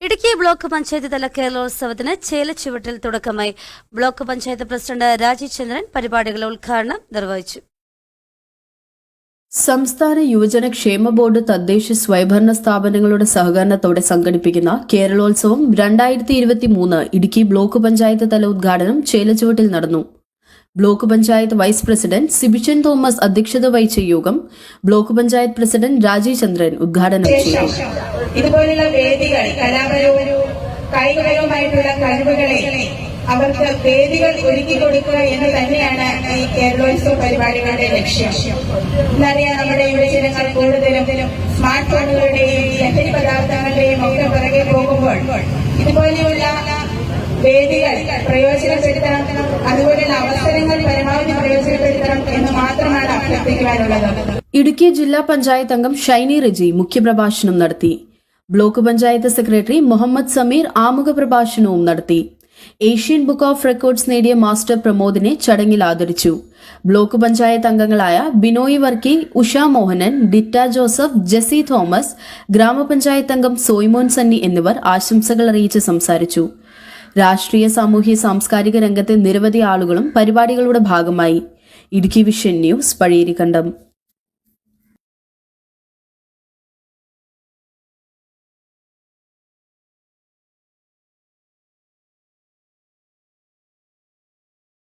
Idukki block panchayat തല കേരളോത്സവത്തിന് ചേലച്ചുവട്ടിൽ തുടക്കമായി. Block panchayat president Rajeev ചന്ദ്രൻ പരിപാടികളുടെ ഉദ്ഘാടനം നിർവഹിച്ചു. സംസ്ഥാന യുവജന ക്ഷേമ ബോർഡ് തദ്ദേശ സ്വയംഭരണ സ്ഥാപനങ്ങളുടെ സഹകരണത്തോടെ സംഘടിപ്പിക്കുന്ന കേരളോത്സവം 2023 ഇടുക്കി ബ്ലോക്ക് പഞ്ചായത്ത് തല ഉദ്ഘാടനം ചേലച്ചുവട്ടിൽ നടന്നു. Block panchayat vice president Sibichan Thomas അധ്യക്ഷത വഹിച്ച യോഗം ബ്ലോക്ക് പഞ്ചായത്ത് പ്രസിഡന്റ് രാജീവ് ചന്ദ്രൻ ഉദ്ഘാടനം ചെയ്തു. ഇതുപോലുള്ള വേദികൾ കലാപരവും കായികപരവുമായിട്ടുള്ള കഴിവുകളെ അവർക്ക് വേദികൾ ഒരുക്കി കൊടുക്കുക എന്ന് തന്നെയാണ് ഈ കേരളോത്സവ പരിപാടികളുടെ ലക്ഷ്യം. എന്നറിയാം, നമ്മുടെ യുവജനങ്ങൾ കൂടുതലും സ്മാർട്ട് ഫോണുകളുടെയും ലഹരി പദാർത്ഥങ്ങളുടെയും ഒക്കെ പുറകെ പോകുമ്പോൾ ഇതുപോലെയുള്ള വേദികൾ പ്രയോജനപ്പെടുത്തണം, അതുപോലെയുള്ള അവസരങ്ങൾ പരമാവധി പ്രയോജനപ്പെടുത്തണം എന്ന് മാത്രമാണ് അഭ്യർത്ഥിക്കുവാനുള്ളത്. ഇടുക്കി ജില്ലാ പഞ്ചായത്ത് അംഗം ഷൈനി റെജി മുഖ്യപ്രഭാഷണം നടത്തി. ബ്ലോക്ക് പഞ്ചായത്ത് സെക്രട്ടറി മുഹമ്മദ് സമീർ ആമുഖ പ്രഭാഷണവും നടത്തി. ഏഷ്യൻ ബുക്ക് ഓഫ് റെക്കോർഡ്സ് നേടിയ മാസ്റ്റർ പ്രമോദിനെ ചടങ്ങിൽ ആദരിച്ചു. ബ്ലോക്ക് പഞ്ചായത്ത് അംഗങ്ങളായ ബിനോയ് വർക്കി, ഉഷ മോഹനൻ, ഡിറ്റ ജോസഫ്, ജെസി തോമസ്, ഗ്രാമപഞ്ചായത്ത് അംഗം സോയ്മോൻ സണ്ണി എന്നിവർ ആശംസകൾ അറിയിച്ച് സംസാരിച്ചു. രാഷ്ട്രീയ, സാമൂഹ്യ, സാംസ്കാരിക രംഗത്തെ നിരവധി ആളുകളും പരിപാടികളുടെ ഭാഗമായി. Idukki vision news, Pazhayarikkandam.